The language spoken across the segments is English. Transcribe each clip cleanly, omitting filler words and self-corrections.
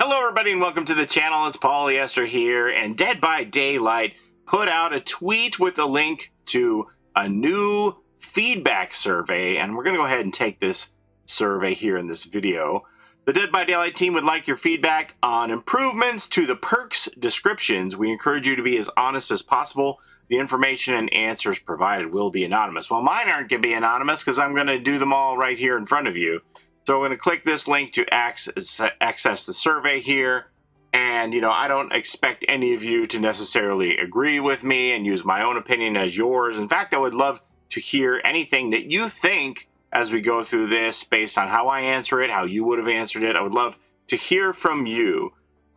Hello everybody and welcome to the channel. It's Paulie Esther here, and Dead by Daylight put out a tweet with a link to a new feedback survey, and we're going to go ahead and take this survey here in this video. The Dead by Daylight team would like your feedback on improvements to the perks descriptions. We encourage you to be as honest as possible. The information and answers provided will be anonymous. Well, mine aren't going to be anonymous because I'm going to do them all right here in front of you. So we're going to click this link to access the survey here. And, you know, I don't expect any of you to necessarily agree with me and use my own opinion as yours. In fact, I would love to hear anything that you think as we go through this based on how I answer it, how you would have answered it. I would love to hear from you.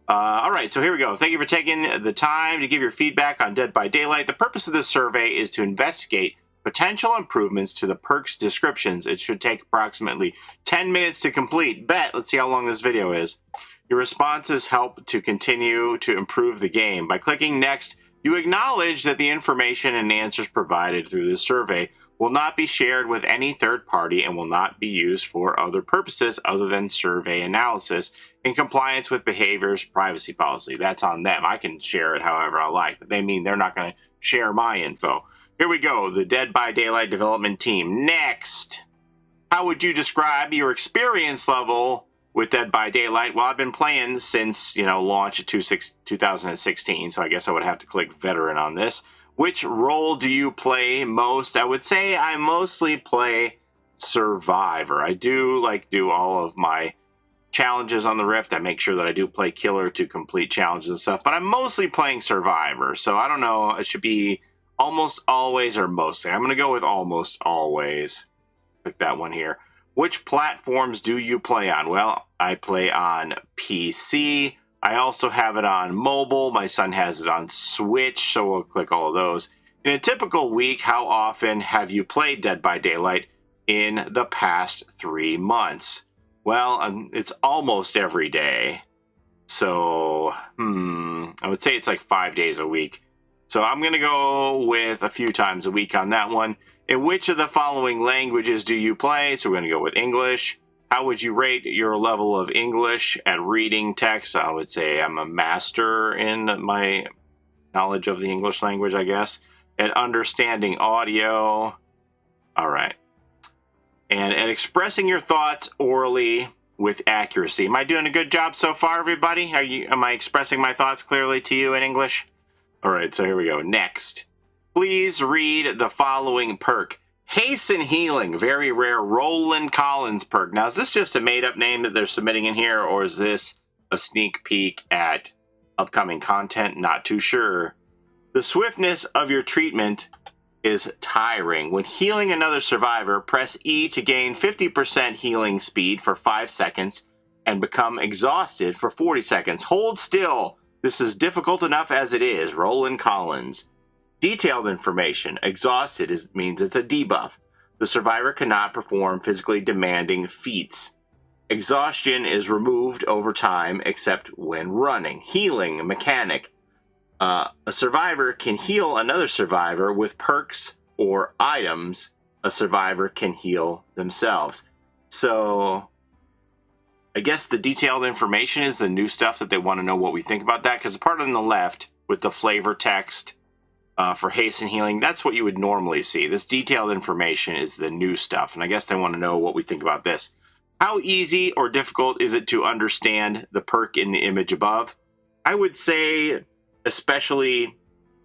All right, so here we go. Thank you for taking the time to give your feedback on Dead by Daylight. The purpose of this survey is to investigate potential improvements to the perks descriptions. It should take approximately 10 minutes to complete. Bet. Let's see how long this video is. Your responses help to continue to improve the game. By clicking next, you acknowledge that the information and answers provided through this survey will not be shared with any third party and will not be used for other purposes other than survey analysis in compliance with behavior's privacy policy. That's on them. I can share it however I like, but they mean they're not going to share my info. Here we go, the Dead by Daylight development team. Next, how would you describe your experience level with Dead by Daylight? Well, I've been playing since, launch of 2016, so I guess I would have to click veteran on this. Which role do you play most? I would say I mostly play survivor. I do do all of my challenges on the Rift. I make sure that I do play killer to complete challenges and stuff, but I'm mostly playing survivor. So I don't know, it should be almost always or mostly. I'm going to go with almost always. Click that one here. Which platforms do you play on? Well, I play on PC. I also have it on mobile. My son has it on Switch, so we'll click all of those. In a typical week, how often have you played Dead by Daylight in the past 3 months? Well, it's almost every day. So, I would say it's like 5 days a week. So I'm going to go with a few times a week on that one. In which of the following languages do you play? So we're going to go with English. How would you rate your level of English at reading text? I would say I'm a master in my knowledge of the English language, I guess. At understanding audio. All right. And at expressing your thoughts orally with accuracy. Am I doing a good job so far, everybody? Am I expressing my thoughts clearly to you in English? All right, so here we go. Next, please read the following perk. Hasten Healing, very rare Roland Collins perk. Now, is this just a made-up name that they're submitting in here, or is this a sneak peek at upcoming content? Not too sure. The swiftness of your treatment is tiring. When healing another survivor, press E to gain 50% healing speed for 5 seconds and become exhausted for 40 seconds. Hold still. This is difficult enough as it is. Roland Collins. Detailed information. Exhausted means it's a debuff. The survivor cannot perform physically demanding feats. Exhaustion is removed over time except when running. Healing mechanic. A survivor can heal another survivor with perks or items. A survivor can heal themselves. So I guess the detailed information is the new stuff that they want to know what we think about that, because the part on the left with the flavor text for hasten healing, that's what you would normally see. This detailed information is the new stuff, and I guess they want to know what we think about this. How easy or difficult is it to understand the perk in the image above? I would say, especially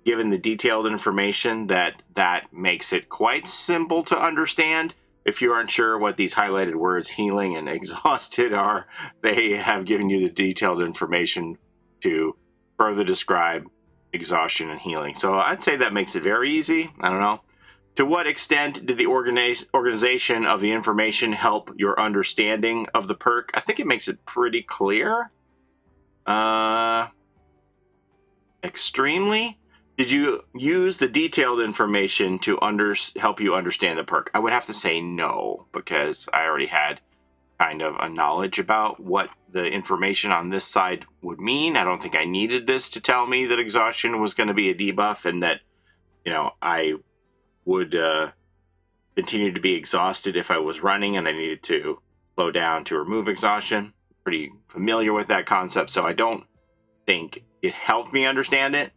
given the detailed information, that makes it quite simple to understand. If you aren't sure what these highlighted words, healing and exhausted, are, they have given you the detailed information to further describe exhaustion and healing. So I'd say that makes it very easy. I don't know. To what extent did the organization of the information help your understanding of the perk? I think it makes it pretty clear. Extremely. Did you use the detailed information to help you understand the perk? I would have to say no, because I already had kind of a knowledge about what the information on this side would mean. I don't think I needed this to tell me that exhaustion was going to be a debuff and that, I would continue to be exhausted if I was running and I needed to slow down to remove exhaustion. pretty familiar with that concept, so I don't think it helped me understand it.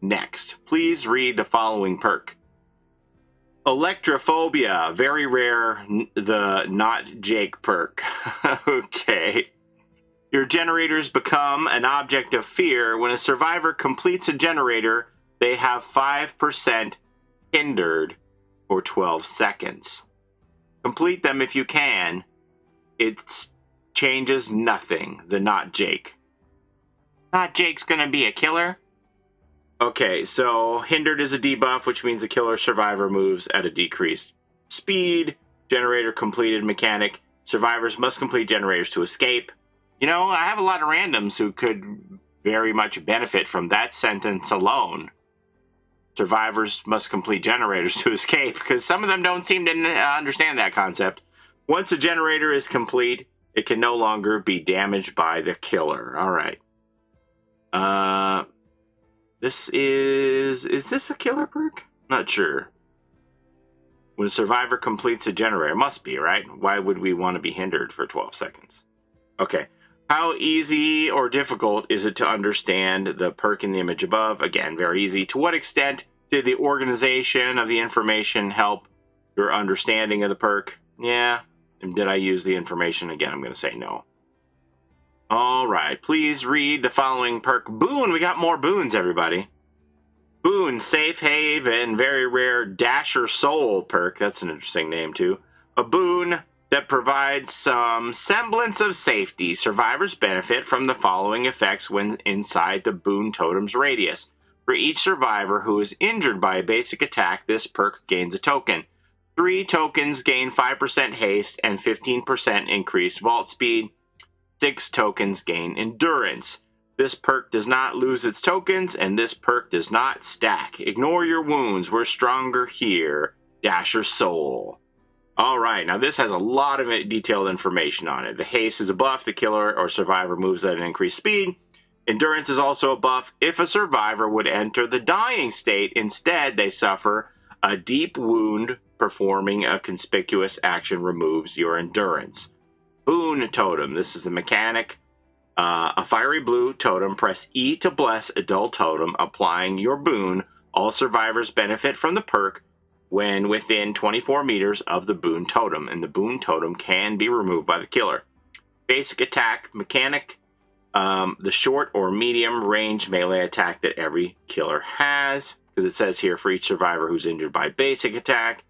Next, please read the following perk. Electrophobia, very rare, the not Jake perk. Okay. Your generators become an object of fear. When a survivor completes a generator, they have 5% hindered for 12 seconds. Complete them if you can. It changes nothing, the not Jake. Not Jake's gonna be a killer? Okay, so hindered is a debuff, which means the killer survivor moves at a decreased speed. Generator completed mechanic. Survivors must complete generators to escape. You know, I have a lot of randoms who could very much benefit from that sentence alone. Survivors must complete generators to escape, because some of them don't seem to understand that concept. Once a generator is complete, it can no longer be damaged by the killer. All right. This is this a killer perk? Not sure. When a survivor completes a generator, it must be, right? Why would we want to be hindered for 12 seconds? Okay. How easy or difficult is it to understand the perk in the image above? Again, very easy. To what extent did the organization of the information help your understanding of the perk? Yeah. And did I use the information? Again, I'm going to say no. All right. Please read the following perk. Boon. We got more boons, everybody. Boon, Safe Haven, very rare Dasher Soul perk. That's an interesting name, too. A boon that provides some semblance of safety. Survivors benefit from the following effects when inside the boon totem's radius. For each survivor who is injured by a basic attack, this perk gains a token. 3 tokens gain 5% haste and 15% increased vault speed. 6 tokens gain endurance. This perk does not lose its tokens, and this perk does not stack. Ignore your wounds. We're stronger here. Dasher Soul. All right, now this has a lot of detailed information on it. The haste is a buff. The killer or survivor moves at an increased speed. Endurance is also a buff. If a survivor would enter the dying state, instead they suffer a deep wound. Performing a conspicuous action removes your endurance. Boon Totem. This is the mechanic. A fiery blue totem. Press E to bless a dull totem, applying your boon. All survivors benefit from the perk when within 24 meters of the boon totem, and the boon totem can be removed by the killer. Basic attack mechanic. The short or medium range melee attack that every killer has, because it says here for each survivor who's injured by basic attack.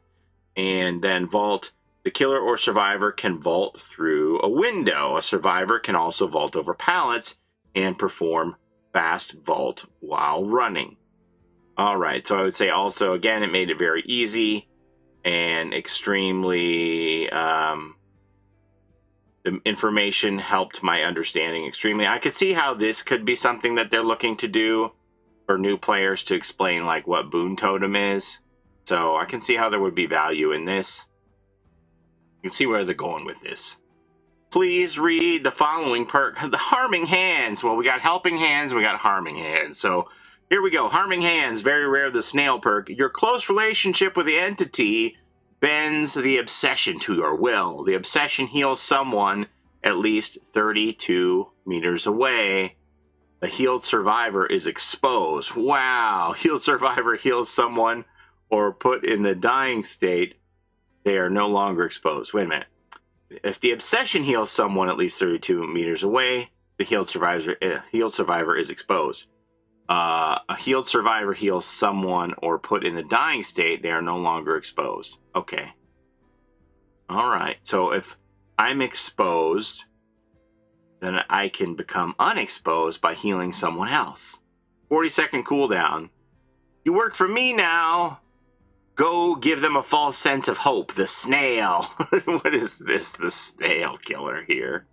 And then vault. The killer or survivor can vault through a window. A survivor can also vault over pallets and perform fast vault while running. All right, so I would say also, again, it made it very easy and extremely, the information helped my understanding extremely. I could see how this could be something that they're looking to do for new players to explain like what Boon Totem is. So I can see how there would be value in this. You can see where they're going with this. Please read the following perk. The Harming Hands. Well, we got Helping Hands, we got Harming Hands. So here we go. Harming Hands, very rare, the snail perk. Your close relationship with the entity bends the obsession to your will. The obsession heals someone at least 32 meters away. The healed survivor is exposed. Wow. Healed survivor heals someone or put in the dying state. They are no longer exposed. Wait a minute. If the obsession heals someone at least 32 meters away, the healed survivor is exposed. A healed survivor heals someone or put in the dying state, they are no longer exposed. Okay. All right. So if I'm exposed, then I can become unexposed by healing someone else. 40-second cooldown. You work for me now. Go give them a false sense of hope. The snail. What is this? The snail killer here.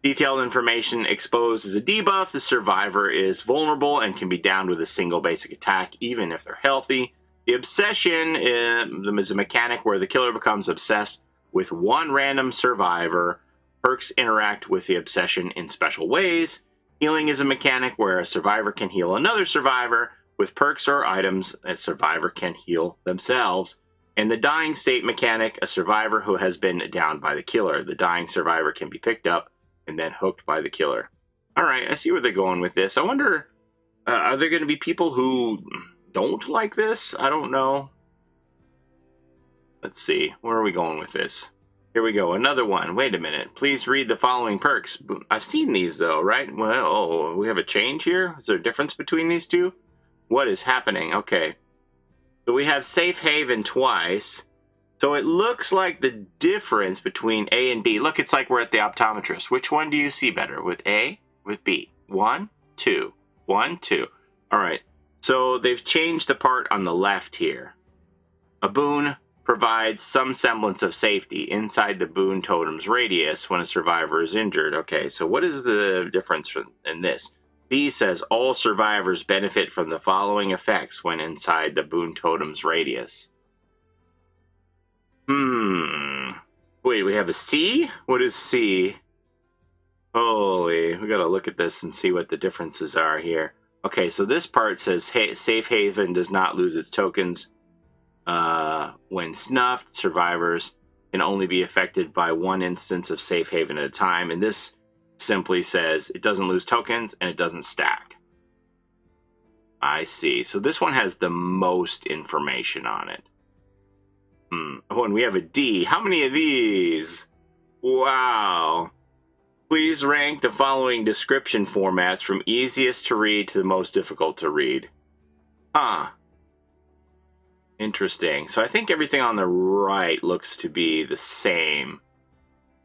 Detailed information. Exposed is a debuff. The survivor is vulnerable and can be downed with a single basic attack, even if they're healthy. The obsession is a mechanic where the killer becomes obsessed with one random survivor. Perks interact with the obsession in special ways. Healing is a mechanic where a survivor can heal another survivor. With perks or items, a survivor can heal themselves. And the dying state mechanic, a survivor who has been downed by the killer. The dying survivor can be picked up and then hooked by the killer. All right, I see where they're going with this. I wonder, are there going to be people who don't like this? I don't know. Let's see. Where are we going with this? Here we go. Another one. Wait a minute. Please read the following perks. I've seen these, though, right? Well, oh, we have a change here? Is there a difference between these two? What is happening? Okay. So we have Safe Haven twice. So it looks like the difference between A and B. Look, it's like we're at the optometrist. Which one do you see better? With A? With B? 1, 2. 1, 2. All right. So they've changed the part on the left here. A boon provides some semblance of safety inside the boon totem's radius when a survivor is injured. Okay, so what is the difference in this? B says all survivors benefit from the following effects when inside the boon totem's radius. Wait, we have a C? What is C? Holy, we gotta look at this and see what the differences are here. Okay, so this part says, hey, Safe Haven does not lose its tokens. When snuffed, survivors can only be affected by one instance of Safe Haven at a time. And this simply says it doesn't lose tokens and it doesn't stack. I see. So this one has the most information on it. Oh, and we have a D. How many of these? Wow. Please rank the following description formats from easiest to read to the most difficult to read. Interesting. So I think everything on the right looks to be the same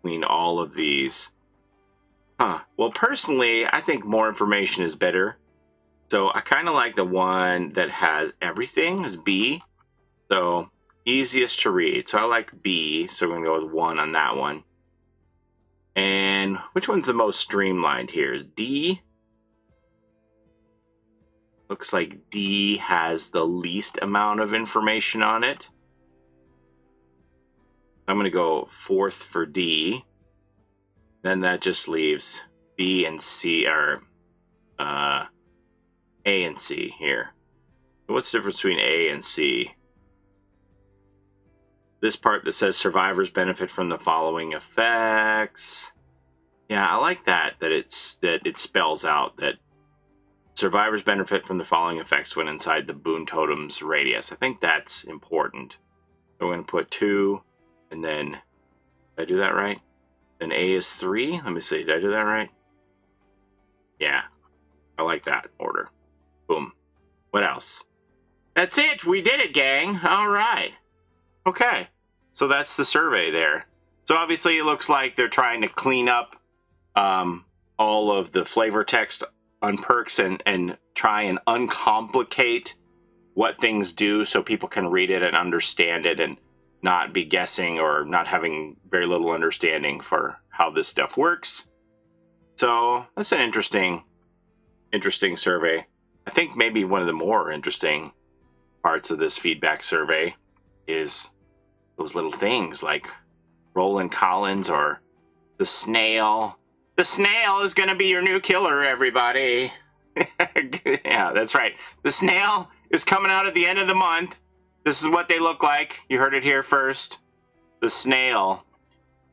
between all of these. Well, personally, I think more information is better. So I kind of like the one that has everything, is B. So easiest to read. So I like B. So we're going to go with 1 on that one. And which one's the most streamlined here? Is D? Looks like D has the least amount of information on it. I'm going to go 4th for D. Then that just leaves B and C, or A and C here. So what's the difference between A and C? This part that says survivors benefit from the following effects. Yeah, I like that it spells out that survivors benefit from the following effects when inside the boon totem's radius. I think that's important. So we're going to put 2, and then, did I do that right? Then A is 3. Let me see, did I do that right? Yeah, I like that order. Boom. What else? That's it! We did it, gang! All right. Okay, so that's the survey there. So obviously it looks like they're trying to clean up all of the flavor text on perks and try and uncomplicate what things do so people can read it and understand it and not be guessing or not having very little understanding for how this stuff works. So that's an interesting survey. I think maybe one of the more interesting parts of this feedback survey is those little things like Roland Collins or the snail. The snail is going to be your new killer, everybody. Yeah, that's right. The snail is coming out at the end of the month. This is what they look like. You heard it here first. The snail.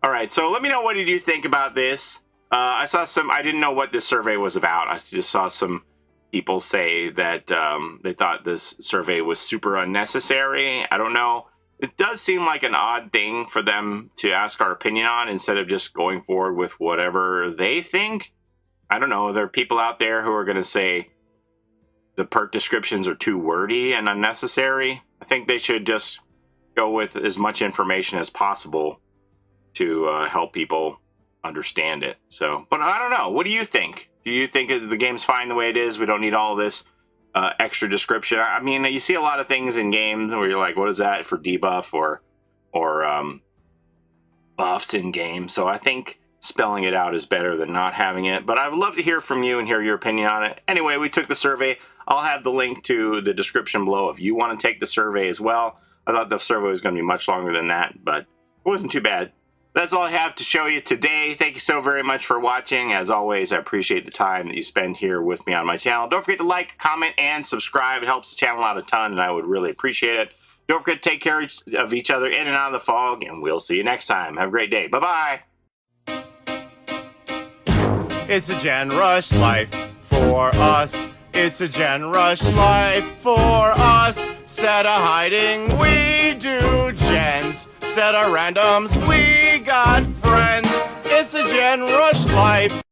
All right, so let me know, what did you think about this? I didn't know what this survey was about. I just saw some people say that they thought this survey was super unnecessary. I don't know. It does seem like an odd thing for them to ask our opinion on instead of just going forward with whatever they think. I don't know. There are people out there who are going to say the perk descriptions are too wordy and unnecessary. I think they should just go with as much information as possible to help people understand it. So, but I don't know. What do you think? Do you think the game's fine the way it is? We don't need all this extra description. I mean, you see a lot of things in games where you're like, what is that for debuff or buffs in game? So I think spelling it out is better than not having it. But I would love to hear from you and hear your opinion on it. Anyway, we took the survey. I'll have the link to the description below if you want to take the survey as well. I thought the survey was going to be much longer than that, but it wasn't too bad. That's all I have to show you today. Thank you so very much for watching. As always, I appreciate the time that you spend here with me on my channel. Don't forget to like, comment, and subscribe. It helps the channel out a ton, and I would really appreciate it. Don't forget to take care of each other in and out of the fog, and we'll see you next time. Have a great day. Bye-bye. It's a Gen Rush life for us. It's a Gen Rush life for us. Set a hiding, we do gens. Set a randoms, we got friends. It's a Gen Rush life